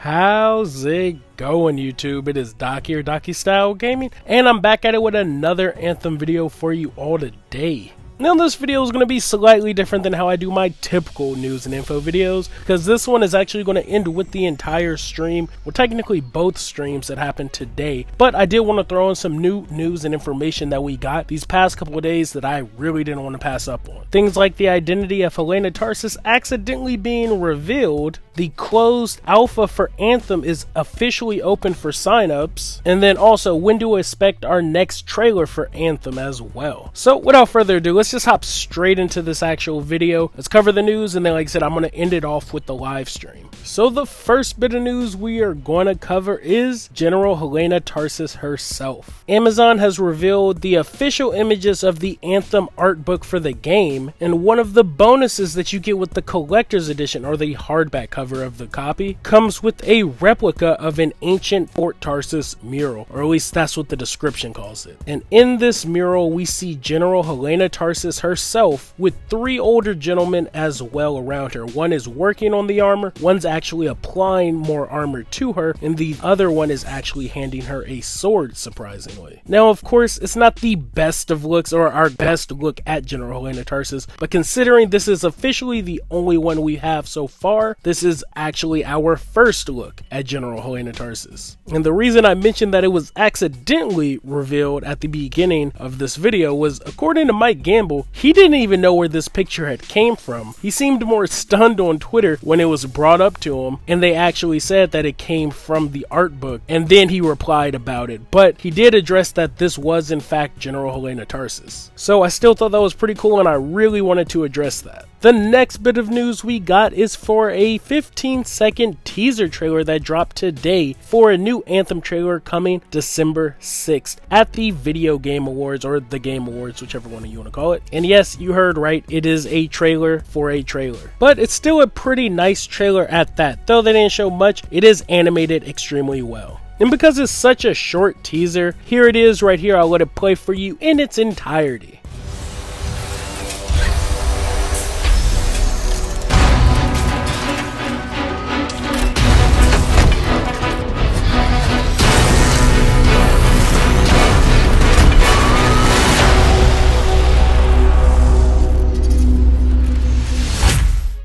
How's it going, YouTube? It is Doc here, Docky Style Gaming, and I'm back at it with another Anthem video for you all today. Now this video is going to be slightly different than how I do my typical news and info videos, because this one is actually going to end with the entire stream, well technically both streams that happened today, but I did want to throw in some new news and information that we got these past couple of days that I really didn't want to pass up on. Things like the identity of Helena Tarsis accidentally being revealed, the closed alpha for Anthem is officially open for signups, and then also when do we expect our next trailer for Anthem as well. So without further ado, let's just hop straight into this actual video. Let's cover the news, and then like I said, I'm going to end it off with the live stream. So the first bit of news we are going to cover is General Helena Tarsis herself. Amazon has revealed the official images of the Anthem art book for the game, and one of the bonuses that you get with the collector's edition, or the hardback cover of the copy, comes with a replica of an ancient Fort Tarsus mural, or at least that's what the description calls it. And in this mural we see General Helena Tarsis herself with three older gentlemen as well around her. One is working on the armor, one's actually applying more armor to her, and the other one is actually handing her a sword, surprisingly. Now of course it's not the best of looks or our best look at General Helena Tarsis, but considering this is officially the only one we have so far, this is actually our first look at General Helena Tarsis. And the reason I mentioned that it was accidentally revealed at the beginning of this video was, according to Mike Gamble, he didn't even know where this picture had came from. He seemed more stunned on Twitter when it was brought up to him, and they actually said that it came from the art book, and then he replied about it. But he did address that this was in fact General Helena Tarsis. So I still thought that was pretty cool, and I really wanted to address that. The next bit of news we got is for a 15-second teaser trailer that dropped today for a new Anthem trailer coming December 6th at the Video Game Awards, or the Game Awards, whichever one you want to call it. And yes, you heard right, it is a trailer for a trailer. But it's still a pretty nice trailer at that. Though they didn't show much, it is animated extremely well. And because it's such a short teaser, here it is right here. I'll let it play for you in its entirety.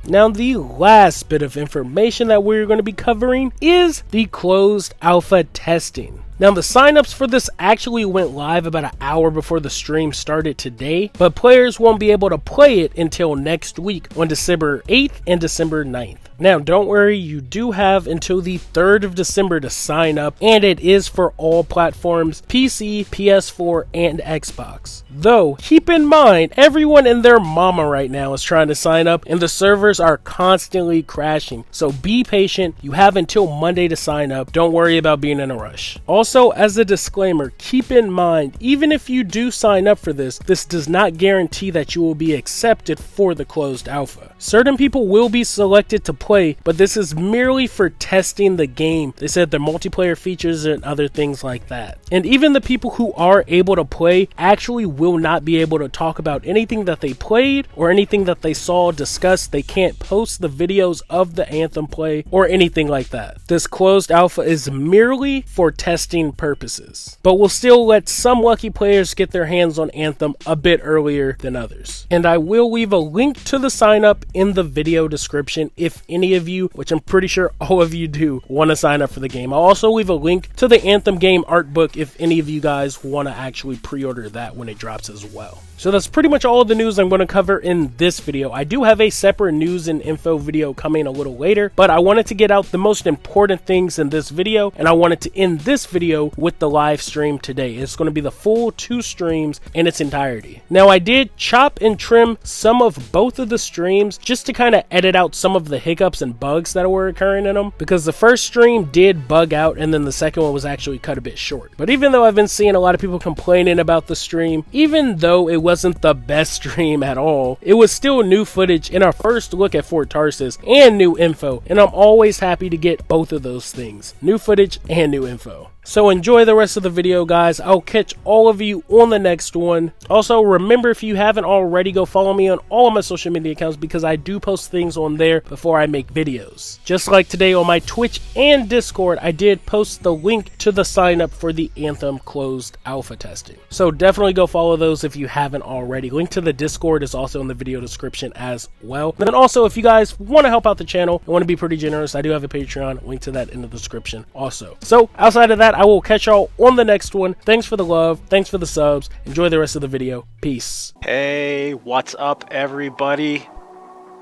Now the last bit of information that we're going to be covering is the closed alpha testing. Now the signups for this actually went live about an hour before the stream started today, but players won't be able to play it until next week on December 8th and December 9th. Now don't worry, you do have until the 3rd of December to sign up, and it is for all platforms, PC, PS4, and Xbox. Though, keep in mind, everyone and their mama right now is trying to sign up, and the servers are constantly crashing. So be patient, you have until Monday to sign up, don't worry about being in a rush. Also, as a disclaimer, keep in mind, even if you do sign up for this, this does not guarantee that you will be accepted for the closed alpha. Certain people will be selected to play, but this is merely for testing the game. They said the multiplayer features and other things like that. And even the people who are able to play actually will not be able to talk about anything that they played or anything that they saw discussed. They can't post the videos of the Anthem play or anything like that. This closed alpha is merely for testing purposes, but we'll still let some lucky players get their hands on Anthem a bit earlier than others. And I will leave a link to the sign up in the video description if any of you, which I'm pretty sure all of you do, want to sign up for the game. I'll also leave a link to the Anthem game art book if any of you guys want to actually pre-order that when it drops as well. So that's pretty much all of the news I'm going to cover in this video. I do have a separate news and info video coming a little later, but I wanted to get out the most important things in this video, and I wanted to end this video with the live stream today. It's going to be the full 2 streams in its entirety. Now I did chop and trim some of both of the streams just to kind of edit out some of the hiccups and bugs that were occurring in them, because the first stream did bug out and then the second one was actually cut a bit short. But even though I've been seeing a lot of people complaining about the stream, even though it wasn't the best stream at all, it was still new footage in our first look at Fort Tarsis and new info, and I'm always happy to get both of those things, new footage and new info. So enjoy the rest of the video, guys. I'll catch all of you on the next one. Also, remember, if you haven't already, go follow me on all of my social media accounts because I do post things on there before I make videos. Just like today on my Twitch and Discord, I did post the link to the sign up for the Anthem closed alpha testing. So definitely go follow those if you haven't already. Link to the Discord is also in the video description as well. And then also, if you guys want to help out the channel and want to be pretty generous, I do have a Patreon. Link to that in the description also. So outside of that, I will catch y'all on the next one. Thanks for the love. Thanks for the subs. Enjoy the rest of the video. Peace. Hey, what's up, everybody?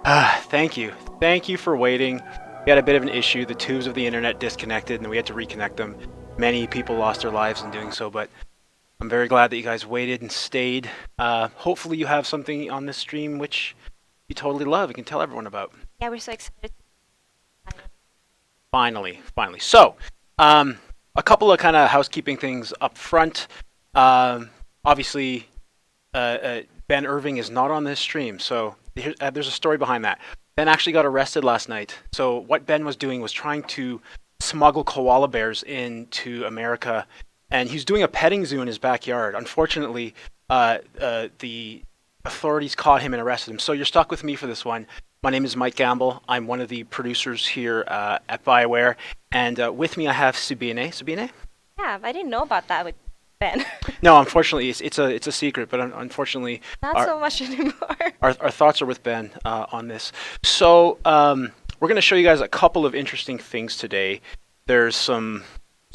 Thank you. Thank you for waiting. We had a bit of an issue. The tubes of the internet disconnected and we had to reconnect them. Many people lost their lives in doing so, but I'm very glad that you guys waited and stayed. Hopefully you have something on this stream which you totally love and can tell everyone about. Yeah, we're so excited. Finally. So, a couple of kind of housekeeping things up front. Obviously, Ben Irving is not on this stream, so there's a story behind that. Ben actually got arrested last night. So what Ben was doing was trying to smuggle koala bears into America, and he's doing a petting zoo in his backyard. Unfortunately, the authorities caught him and arrested him. So you're stuck with me for this one. My name is Mike Gamble. I'm one of the producers here at BioWare, and with me I have Sabine. Sabine? Yeah, I didn't know about that with Ben. No, unfortunately, it's a secret. But unfortunately, Not so much anymore. Our thoughts are with Ben on this. So we're going to show you guys a couple of interesting things today. There's some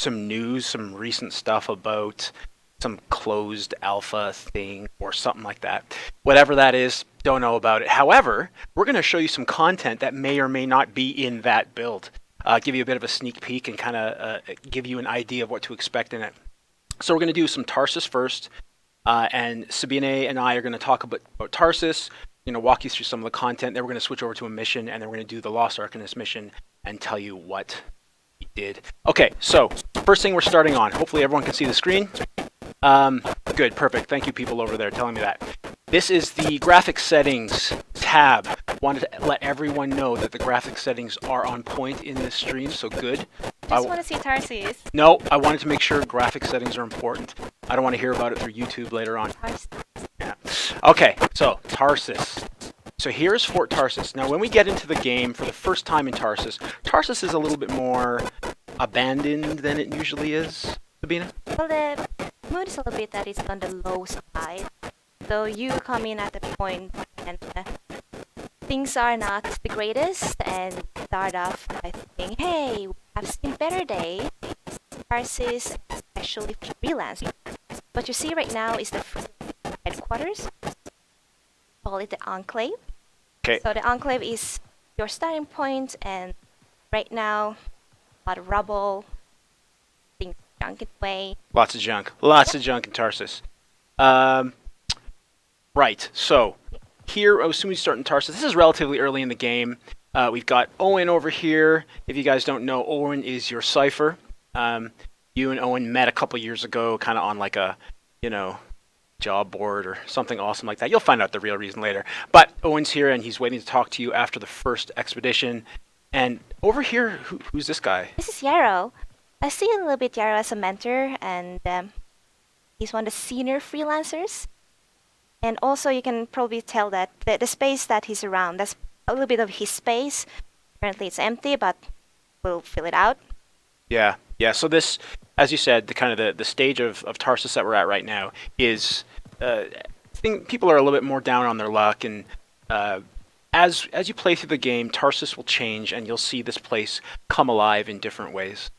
news, some recent stuff about some closed alpha thing or something like that. Whatever that is, don't know about it. However, we're going to show you some content that may or may not be in that build. Give you a bit of a sneak peek and kind of give you an idea of what to expect in it. So we're going to do some Tarsus first, and Sabine and I are going to talk about Tarsus, walk you through some of the content, then we're going to switch over to a mission, and then we're going to do the Lost Arcanist mission and tell you what we did. Okay, so first thing we're starting on. Hopefully everyone can see the screen. Good, perfect. Thank you people over there telling me that. This is the graphics settings tab. Wanted to let everyone know that the graphics settings are on point in this stream, so good. Just want to see Tarsis. No, I wanted to make sure graphics settings are important. I don't want to hear about it through YouTube later on. Yeah. Okay, so Tarsus. So here's Fort Tarsus. Now when we get into the game for the first time in Tarsus, Tarsus is a little bit more abandoned than it usually is. Sabina? Well, the mood is a little bit that it's on the low side. So you come in at the point and things are not the greatest and start off by thinking, hey, I've seen better days. Tarsis, especially for freelancers. What you see right now is the headquarters. Call it the Enclave. Okay. So the Enclave is your starting point, and right now, a lot of rubble, things junk in the way. Lots of junk. Lots of junk in Tarsus. Right, so here, as soon as we start in Tarsus, this is relatively early in the game. We've got Owen over here. If you guys don't know, Owen is your cipher. You and Owen met a couple years ago, kind of on like a, job board or something awesome like that. You'll find out the real reason later. But Owen's here, and he's waiting to talk to you after the first expedition. And over here, who's this guy? This is Yarrow. I see a little bit Yarrow as a mentor, and he's one of the senior freelancers. And also, you can probably tell that the space that he's around, that's a little bit of his space. Currently, it's empty, but we'll fill it out. Yeah. So this, as you said, the stage of Tarsus that we're at right now is, I think people are a little bit more down on their luck, and as you play through the game, Tarsus will change, and you'll see this place come alive in different ways.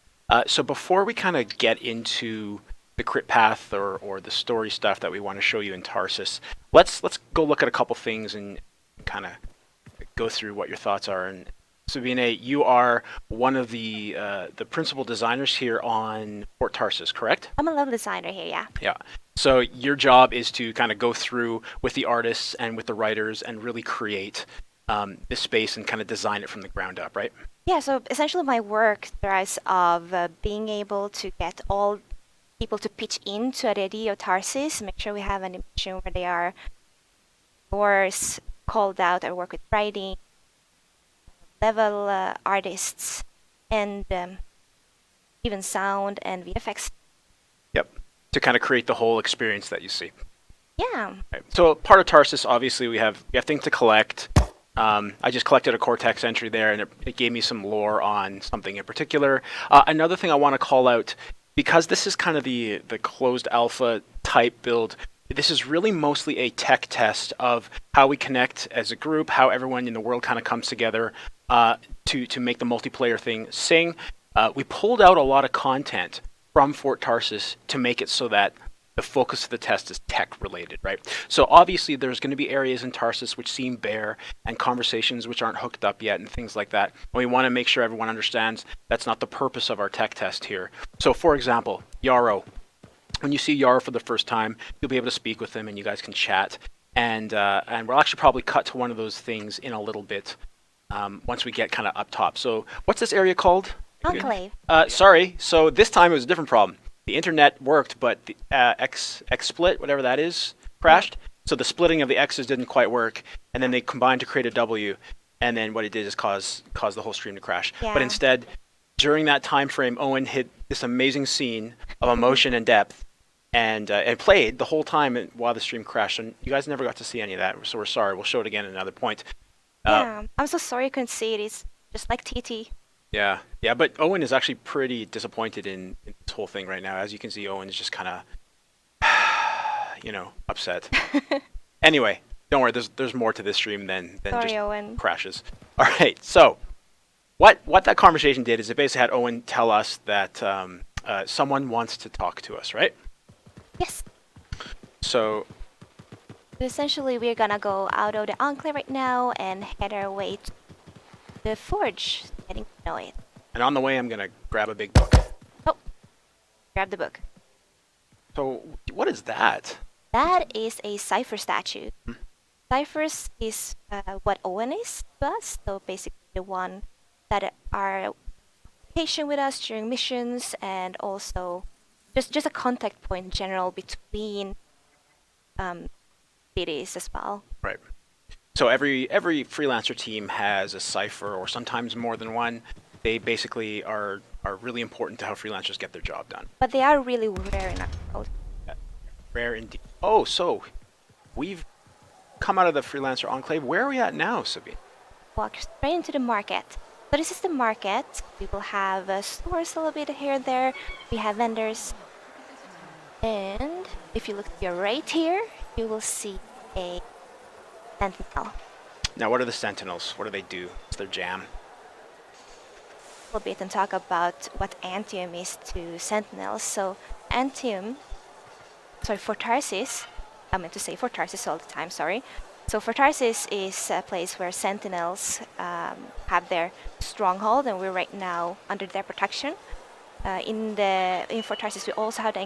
So before we kind of get into the crit path or the story stuff that we want to show you in Tarsus, let's go look at a couple things and kind of go through what your thoughts are. And Sabine, you are one of the principal designers here on Fort Tarsus, correct? I'm a level designer here, yeah. Yeah. So your job is to kind of go through with the artists and with the writers and really create this space and kind of design it from the ground up, right? Yeah, so essentially my work derives of being able to get all people to pitch in to a ready of Tarsis, make sure we have an mission where they are yours called out. I work with writing, level artists, and even sound and VFX. Yep. To kind of create the whole experience that you see. Yeah. Right. So part of Tarsus, obviously, we have things to collect. I just collected a Cortex entry there, and it gave me some lore on something in particular. Another thing I want to call out, because this is kind of the closed alpha type build, this is really mostly a tech test of how we connect as a group, how everyone in the world kind of comes together to make the multiplayer thing sing. We pulled out a lot of content from Fort Tarsis to make it so that the focus of the test is tech related, right? So obviously there's going to be areas in Tarsus which seem bare and conversations which aren't hooked up yet and things like that. And we want to make sure everyone understands that's not the purpose of our tech test here. So for example, Yarrow. When you see Yarrow for the first time, you'll be able to speak with him and you guys can chat. And we'll actually probably cut to one of those things in a little bit once we get kind of up top. So what's this area called? Enclave. Sorry, so this time it was a different problem. The internet worked, but the XSplit, whatever that is, crashed. So the splitting of the X's didn't quite work, and then they combined to create a W, and then what it did is cause the whole stream to crash. Yeah. But instead, during that time frame, Owen hit this amazing scene of emotion and depth, and played the whole time while the stream crashed. And you guys never got to see any of that, so we're sorry. We'll show it again at another point. Yeah. I'm so sorry you couldn't see it. It's just like TT. Yeah, but Owen is actually pretty disappointed in this whole thing right now. As you can see, Owen is just kind of, upset. Anyway, don't worry. There's more to this stream than Sorry, just Owen. crashes. All right. So, what that conversation did is it basically had Owen tell us that someone wants to talk to us, right? Yes. So, Essentially, we're gonna go out of the Enclave right now and head our way to the Forge. Getting to know it. and on the way, I'm gonna grab a big book. Oh, grab the book. So, what is that? That is a cipher statue. Hmm. Ciphers is what Owen is to us, so basically the one that are patient with us during missions, and also just a contact point in general between cities as well. Right. So every freelancer team has a cipher, or sometimes more than one. They basically are really important to how freelancers get their job done. But they are really rare in our world. Yeah. Rare indeed. Oh, so we've come out of the freelancer enclave. Where are we at now, Sabine? Walk straight into the market. So this is the market. We will have stores a little bit here and there. We have vendors. And if you look to your right here, you will see a sentinel. Now, what are the Sentinels? What do they do? What's their jam? A little bit and talk about what Anthem is to sentinels. So for Tarsis, I meant to say for Tarsis all the time, sorry. So for Tarsis is a place where sentinels have their stronghold, and we're right now under their protection. In Fort Tarsis, we also have the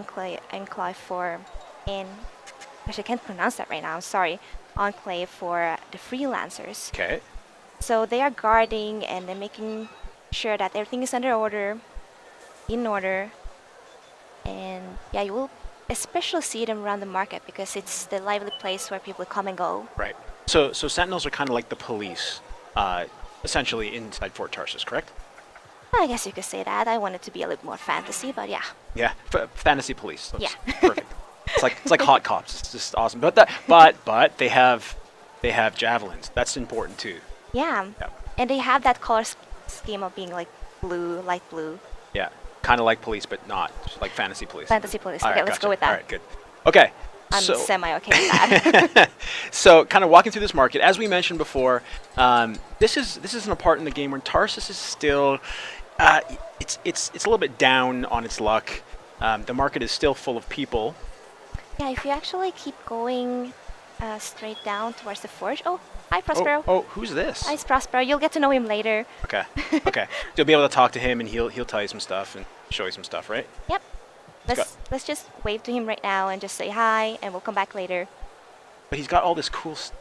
enclave for actually I can't pronounce that right now. I'm sorry. Enclave for the freelancers. Okay. So they are guarding and they're making sure that everything is in order. And yeah, you will especially see them around the market because it's the lively place where people come and go. Right. So Sentinels are kind of like the police, essentially inside Fort Tarsis, correct? I guess you could say that. I want it to be a little more fantasy, but yeah. Yeah. Fantasy police. That's Yeah. Perfect. It's like hot cops. It's just awesome. But they have javelins. That's important too. Yeah. Yeah. And they have that color scheme of being like blue, light blue. Yeah. Kind of like police, but not just like fantasy police. Fantasy police. All Okay, right, let's gotcha. go with that. All right, good. Okay. I'm so, semi-okay with that. So, kind of walking through this market, as we mentioned before, this isn't a part in the game where Tarsus is still, it's a little bit down on its luck. The market is still full of people. Yeah, if you actually keep going straight down towards the forge. Oh, hi Prospero. Oh, who's this? Hi, Prospero. You'll get to know him later. Okay. So you'll be able to talk to him, and he'll tell you some stuff and show you some stuff, right? Yep. Let's just wave to him right now and just say hi, and we'll come back later. But he's got all this cool stuff.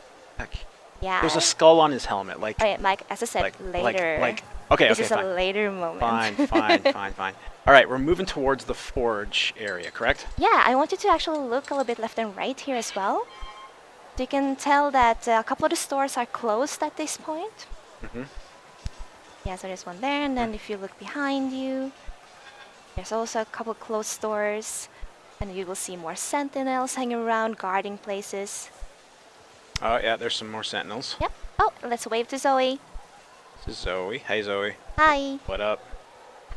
Yeah. There's a skull on his helmet, like. Oh, yeah, Mike, as I said, later. Okay. This is fine. a later moment. Fine. All right, we're moving towards the forge area, correct? Yeah, I want you to actually look a little bit left and right here as well. You can tell that a couple of the stores are closed at this point. Mm-hmm. Yeah, so there's one there, and then if you look behind you, There's also a couple closed doors, and you will see more sentinels hanging around, guarding places. Oh, yeah, there's some more sentinels. Yep. Oh, let's wave to Zoe. This is Zoe. Hey, Zoe. Hi. What up?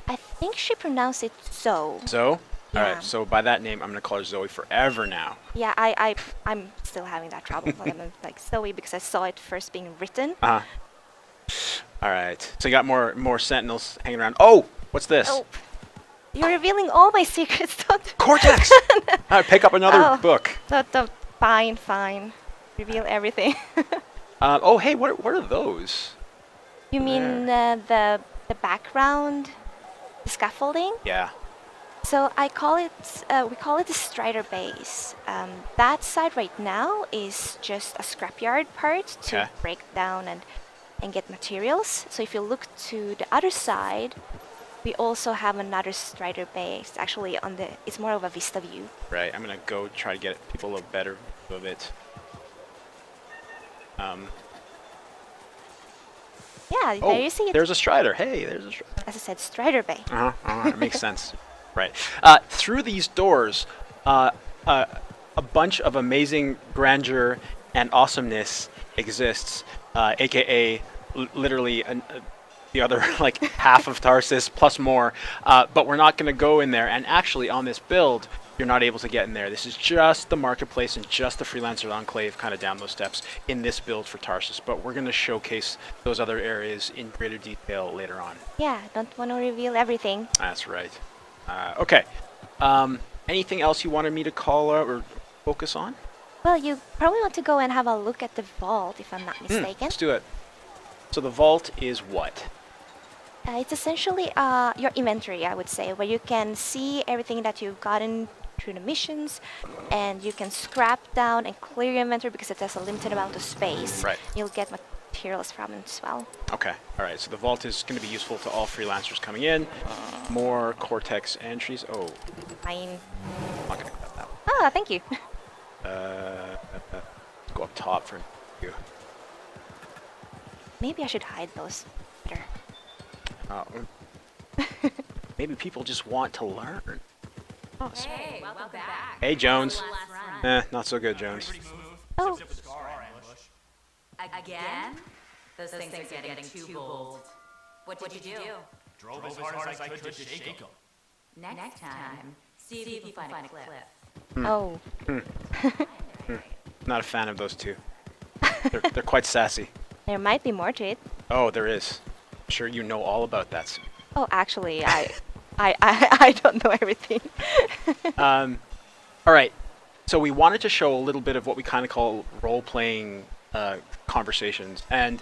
I think she pronounced it Zoe. Zoe? Yeah. Alright, so by that name, I'm going to call her Zoe forever now. Yeah, I'm still having that trouble calling them like Zoe because I saw it first being written. Uh-huh. Alright, so you got more sentinels hanging around. Oh! What's this? Oh, you're revealing all my secrets, don't Cortex! Alright, pick up another book. Fine, fine. Reveal everything. Oh, hey, what are those? You mean the background, the scaffolding? Yeah. So we call it the Strider base. That side right now is just a scrapyard part to break down and get materials. So if you look to the other side, we also have another Strider base. Actually, it's more of a vista view. Right. I'm gonna go try to get people a better view of it. Yeah, there you see it. There's a Strider. Hey, there's a Strider. As I said, Strider Bay. It makes sense. Right. Through these doors, a bunch of amazing grandeur and awesomeness exists, aka literally the other like half of Tarsis plus more. But we're not going to go in there. And actually, on this build, you're not able to get in there. This is just the marketplace and just the freelancer enclave kind of down those steps in this build for Tarsus. But we're going to showcase those other areas in greater detail later on. Yeah, don't want to reveal everything. That's right. Okay. Anything else you wanted me to call out or focus on? Well, you probably want to go and have a look at the vault, if I'm not mistaken. Let's do it. So the vault is what? It's essentially your inventory, I would say, where you can see everything that you've gotten through the missions, and you can scrap down and clear your inventory because it has a limited amount of space. Right. You'll get materials from it as well. Okay. All right. So the vault is going to be useful to all freelancers coming in. More Cortex entries. Oh. Fine. I'm not going to grab that one. Ah, thank you. Go up top for you. Maybe I should hide those better. Maybe people just want to learn. Hey, welcome back. Hey, Jones. Not so good, Jones. Oh, Again? Those things are getting too bold. What did you do? Drove as hard as I could to shake them. Next time, see if you can find a cliff. oh. Not a fan of those two. They're quite sassy. There might be more to it. Oh, there is. I'm sure you know all about that. Oh, actually, I don't know everything. All right. So we wanted to show a little bit of what we kind of call role-playing conversations, and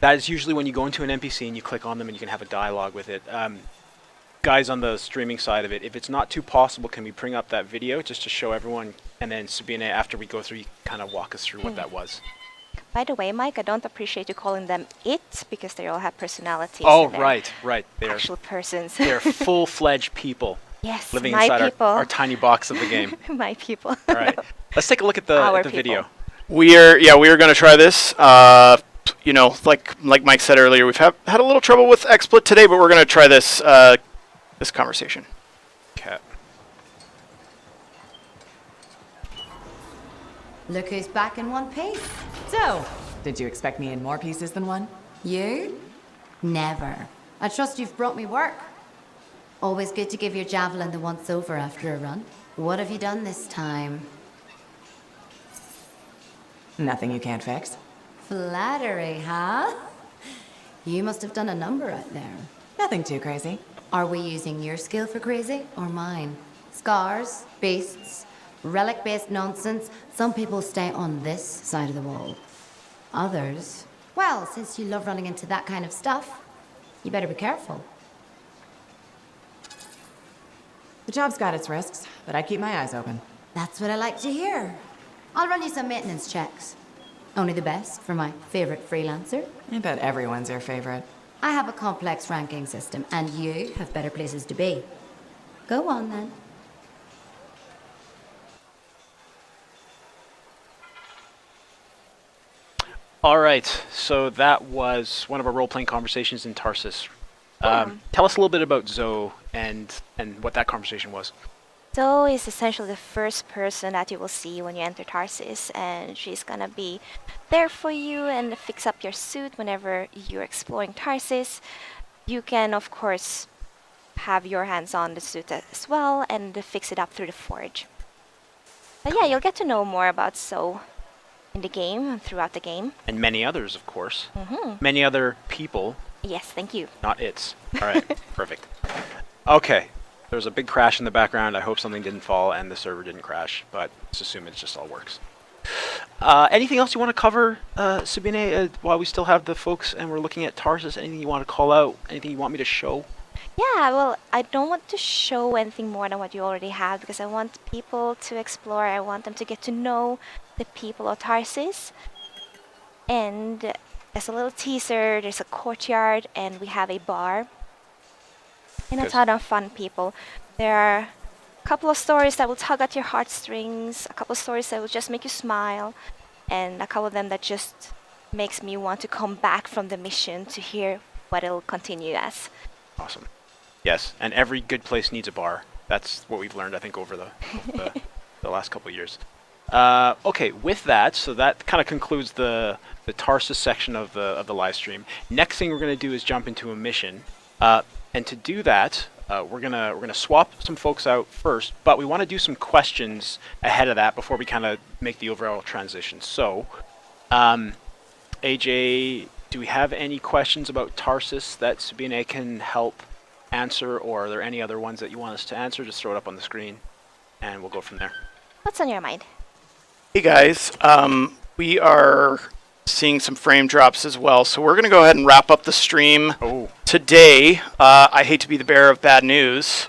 that is usually when you go into an NPC and you click on them and you can have a dialogue with it. Guys on the streaming side of it, if it's not too possible, can we bring up that video just to show everyone, and then Sabine, after we go through, you kind of walk us through what that was. By the way, Mike, I don't appreciate you calling them it because they all have personalities. Oh, and they're right. They're actual persons. they're full-fledged people Yes, living my inside people. our tiny box of the game. My people. All right. Let's take a look at the Our video. people. We are going to try this. You know, like Mike said earlier, we've had a little trouble with XSplit today, but we're going to try this this conversation. Okay. Look who's back in one piece. So, did you expect me in more pieces than one? You? Never. I trust you've brought me work. Always good to give your Javelin the once over after a run. What have you done this time? Nothing you can't fix. Flattery, huh? You must have done a number out there. Nothing too crazy. Are we using your skill for crazy or mine? Scars, beasts, relic-based nonsense. Some people stay on this side of the wall. Others, well, since you love running into that kind of stuff, you better be careful. The job's got its risks, but I keep my eyes open. That's what I like to hear. I'll run you some maintenance checks. Only the best for my favorite freelancer. I bet everyone's your favorite. I have a complex ranking system, and you have better places to be. Go on, then. All right, so that was one of our role-playing conversations in Tarsus. Tell us a little bit about Zoe and what that conversation was. Zoe is essentially the first person that you will see when you enter Tarsis, and she's gonna be there for you and fix up your suit whenever you're exploring Tarsis. You can, of course, have your hands on the suit as well and fix it up through the forge. But yeah, you'll get to know more about Zoe in the game and throughout the game. And many others, of course. Mm-hmm. Many other people. Yes, thank you. Not its. All right, perfect. Okay, there was a big crash in the background. I hope something didn't fall and the server didn't crash, but let's assume it just all works. Anything else you want to cover, Sabine, while we still have the folks and we're looking at Tarsus? Anything you want to call out? Anything you want me to show? Yeah, well, I don't want to show anything more than what you already have because I want people to explore. I want them to get to know the people of Tarsis. And there's a little teaser, there's a courtyard, and we have a bar. And a ton of fun people. There are a couple of stories that will tug at your heartstrings, a couple of stories that will just make you smile, and a couple of them that just makes me want to come back from the mission to hear what it'll continue as. Awesome. Yes, and every good place needs a bar. That's what we've learned, I think, over the last couple of years. Okay, with that, so that kind of concludes the Tarsus section of the live stream. Next thing we're going to do is jump into a mission, and to do that, we're gonna swap some folks out first, but we want to do some questions ahead of that before we kind of make the overall transition. So, AJ, do we have any questions about Tarsus that Sabine can help answer, or are there any other ones that you want us to answer? Just throw it up on the screen, and we'll go from there. What's on your mind? Hey guys, we are seeing some frame drops as well, so we're going to go ahead and wrap up the stream today. I hate to be the bearer of bad news,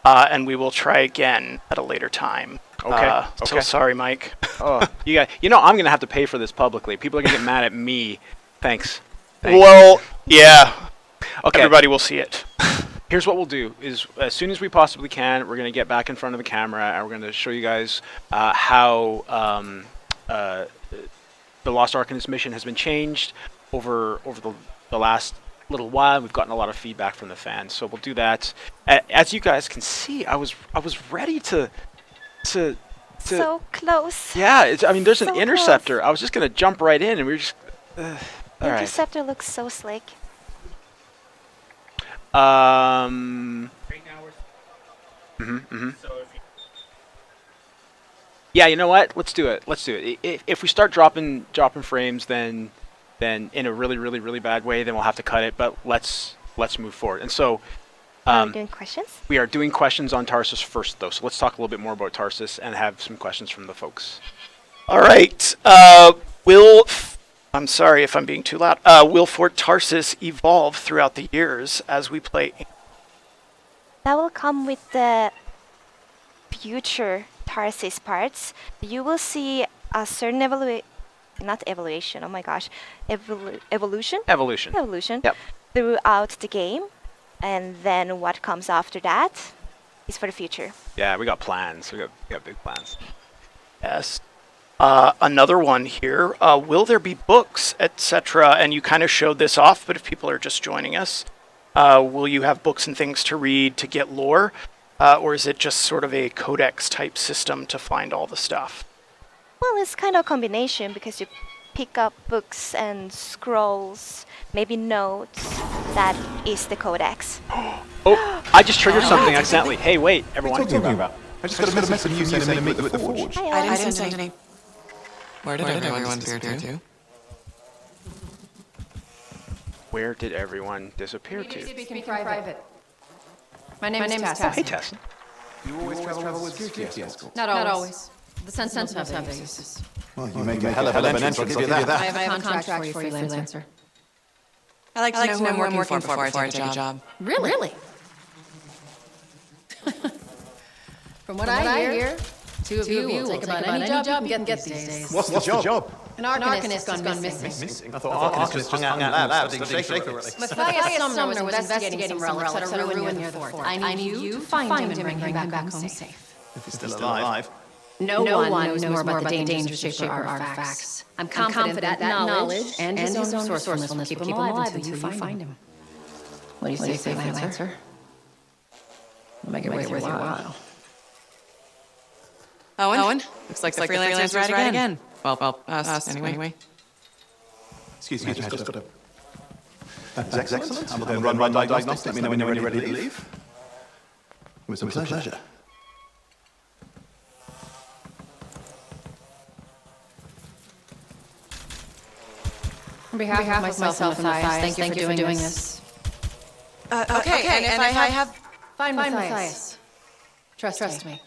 and we will try again at a later time. Okay. So sorry, Mike. Oh, I'm going to have to pay for this publicly. People are going to get mad at me. Thanks. Well, yeah. Okay. Everybody will see it. Here's what we'll do is as soon as we possibly can, we're going to get back in front of the camera and we're going to show you guys how the Lost Arcanist mission has been changed over the last little while. We've gotten a lot of feedback from the fans, so we'll do that. As you guys can see, I was ready to so close. Yeah, I mean, there's an So Interceptor. close. I was just going to jump right in, and we were just... all right. Interceptor looks so slick. Right now we're. Yeah, you know what? Let's do it. If we start dropping frames, then in a really bad way, then we'll have to cut it. But let's move forward. And so, Are we doing questions? we are doing questions on Tarsus first, though. So let's talk a little bit more about Tarsus and have some questions from the folks. All right. I'm sorry if I'm being too loud. Will Fort Tarsus evolve throughout the years as we play? That will come with the future Tarsis parts. You will see a certain evolution. Oh my gosh, evolution. Evolution. Yep. Throughout the game, and then what comes after that is for the future. Yeah, we got plans. We got big plans. Yes. Another one here. Will there be books, etc.? And you kind of showed this off, but if people are just joining us, will you have books and things to read to get lore? Or is it just sort of a codex type system to find all the stuff? Well, it's kind of a combination because you pick up books and scrolls, maybe notes. That is the codex. Oh, I just triggered something accidentally. Hey, wait, everyone. What are you talking about? I just got a message from you saying to meet you at the forge. Hi, I didn't send any. Where did everyone disappear to? Where did everyone disappear to? Speaking private. My name is Tess. Oh, hey, Tess. You always travel with security escorts? Not always. The Sentinels have their uses. Well, you make a hell of an entrance, I'll give you that. I have a contract for you, freelancer. I like to know who I'm working for before I take a job. Really? From what I hear, two of you will take about any job you can get these days. What's the job? An Arcanist has gone missing. I thought Arcanist hung out in labs studying Shaker. Matthias Sumner was investigating some relics at a ruin near the fort. I need you to find him and bring him back home safe. If he's still alive. No one knows more about the dangers of Shaper artifacts. I'm confident that knowledge and his own resourcefulness will keep him alive until you find him. What do you say, Lancer? Make it worth your while. Owen? Looks like the freelancer's right again. Well, us anyway. Excuse me, just got a... That's excellent. I'm going to run diagnostics. Let me know when you're ready to leave. It was a pleasure. On behalf of myself and Matthias, thank you for doing this. Okay, and if I have... Fine, Matthias. Trust me.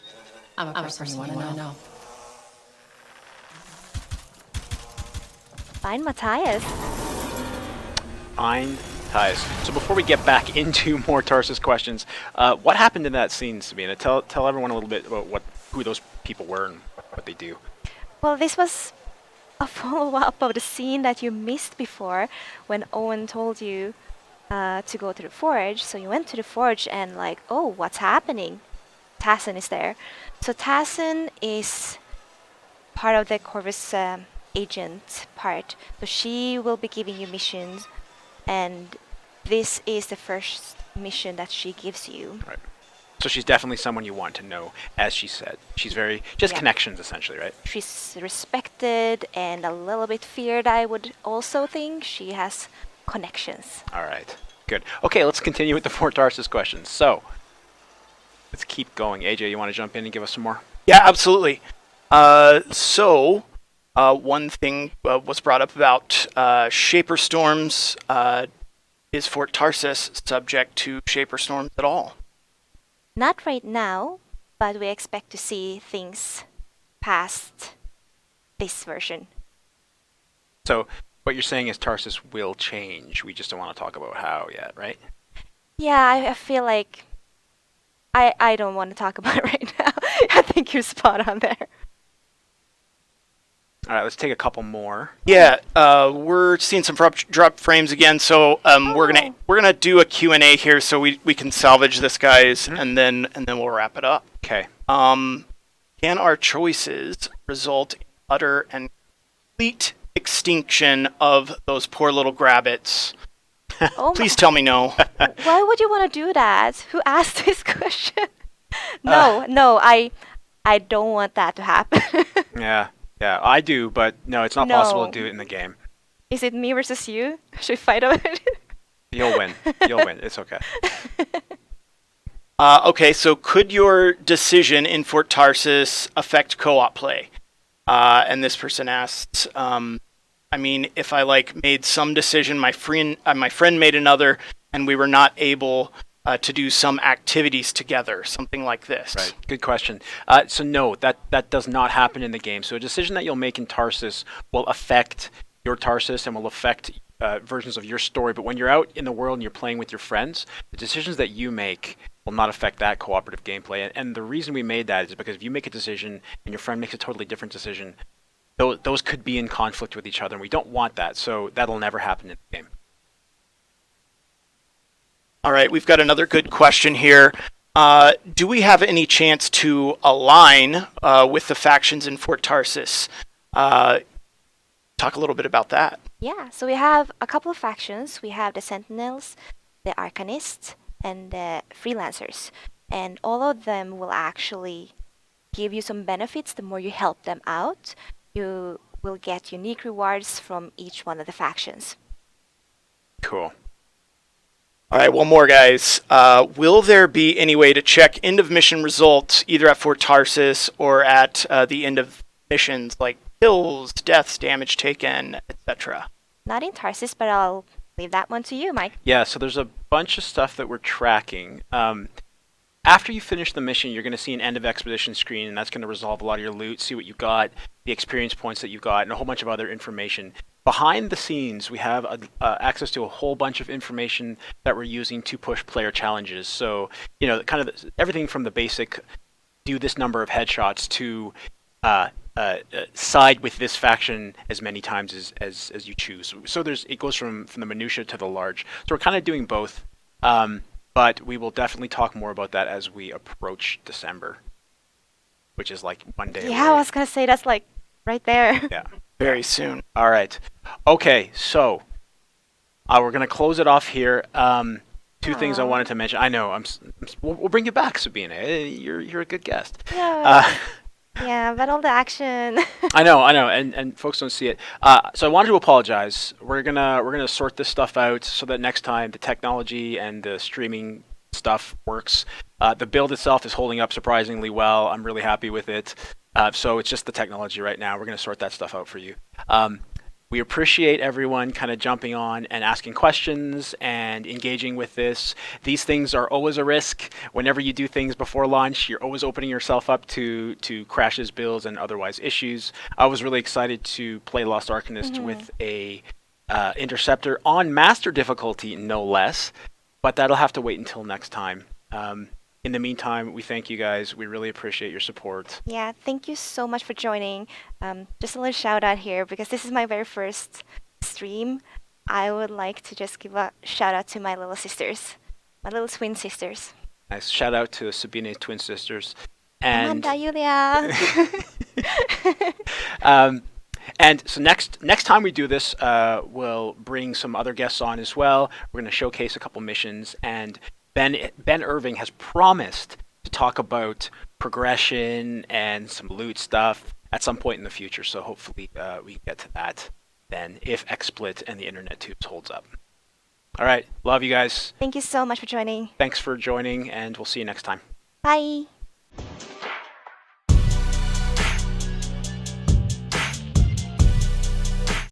I'm a person you want to know. Fine, Matthias. Fine, Ties. So before we get back into more Tarsus questions, what happened in that scene, Sabina? Tell everyone a little bit about who those people were and what they do. Well, this was a follow-up of the scene that you missed before when Owen told you to go to the forge. So you went to the forge and like, oh, what's happening? Tassin is there. So Tassin is part of the Corvus agent part. So she will be giving you missions, and this is the first mission that she gives you. Right. So she's definitely someone you want to know, as she said. She's very connections essentially, right? She's respected and a little bit feared, I would also think. She has connections. All right, good. Okay, let's continue with the 4 Tarsus questions. So let's keep going. AJ, you want to jump in and give us some more? Yeah, absolutely. One thing was brought up about Shaper Storms. Is Fort Tarsis subject to Shaper Storms at all? Not right now, but we expect to see things past this version. So what you're saying is Tarsus will change. We just don't want to talk about how yet, right? Yeah, I feel like I don't want to talk about it right now. I think you're spot on there. All right, let's take a couple more. Yeah, we're seeing some drop frames again, so we're gonna do a Q&A here, so we can salvage this, guys, and then we'll wrap it up. Okay. Can our choices result in utter and complete extinction of those poor little grabbits? Please tell me no. Why would you want to do that? Who asked this question? No, I don't want that to happen. Yeah, I do, but no, it's not possible to do it in the game. Is it me versus you? Should we fight over it? You'll win. It's okay. Okay, so could your decision in Fort Tarsis affect co-op play? And this person asks, if I made some decision, my friend made another, and we were not able to do some activities together, something like this. Right. Good question. So no, that does not happen in the game. So a decision that you'll make in Tarsus will affect your Tarsus and will affect versions of your story. But when you're out in the world and you're playing with your friends, the decisions that you make will not affect that cooperative gameplay. And the reason we made that is because if you make a decision and your friend makes a totally different decision, those could be in conflict with each other, and we don't want that. So that'll never happen in the game. All right, we've got another good question here. Do we have any chance to align with the factions in Fort Tarsis? Talk a little bit about that. Yeah, so we have a couple of factions. We have the Sentinels, the Arcanists, and the Freelancers. And all of them will actually give you some benefits the more you help them out. You will get unique rewards from each one of the factions. Cool. All right, one more, guys. Will there be any way to check end of mission results either at Fort Tarsis or at the end of missions, like kills, deaths, damage taken, etc.? Not in Tarsis, but I'll leave that one to you, Mike. Yeah, so there's a bunch of stuff that we're tracking. After you finish the mission, you're going to see an end of expedition screen, and that's going to resolve a lot of your loot, see what you got, the experience points that you got, and a whole bunch of other information. Behind the scenes, we have access to a whole bunch of information that we're using to push player challenges. So, kind of everything from the basic do this number of headshots to side with this faction as many times as you choose. So it goes from the minutia to the large. So we're kind of doing both, but we will definitely talk more about that as we approach December, which is like one day away. I was going to say that's like right there. Yeah. Very soon. All right. Okay, so we're going to close it off here. Two things I wanted to mention. I know we'll bring you back, Sabina. You're a good guest. Yeah. Yeah, but all the action. I know, and folks don't see it. So I wanted to apologize. We're gonna sort this stuff out so that next time the technology and the streaming stuff works. The build itself is holding up surprisingly well. I'm really happy with it. So it's just the technology right now. We're gonna sort that stuff out for you. We appreciate everyone kind of jumping on and asking questions and engaging with this. These things are always a risk. Whenever you do things before launch, you're always opening yourself up to crashes, builds, and otherwise issues. I was really excited to play Lost Arcanist with a Interceptor on Master difficulty, no less, but that'll have to wait until next time. In the meantime, we thank you guys. We really appreciate your support. Yeah, thank you so much for joining. Just a little shout out here because this is my very first stream. I would like to just give a shout out to my little sisters, my little twin sisters. Nice shout out to Sabine twin sisters. And Amanda, Julia. And so next time we do this, we'll bring some other guests on as well. We're going to showcase a couple missions, and Ben Irving has promised to talk about progression and some loot stuff at some point in the future. So hopefully we can get to that then, if XSplit and the Internet Tubes holds up. All right, love you guys. Thank you so much for joining. Thanks for joining, and we'll see you next time. Bye.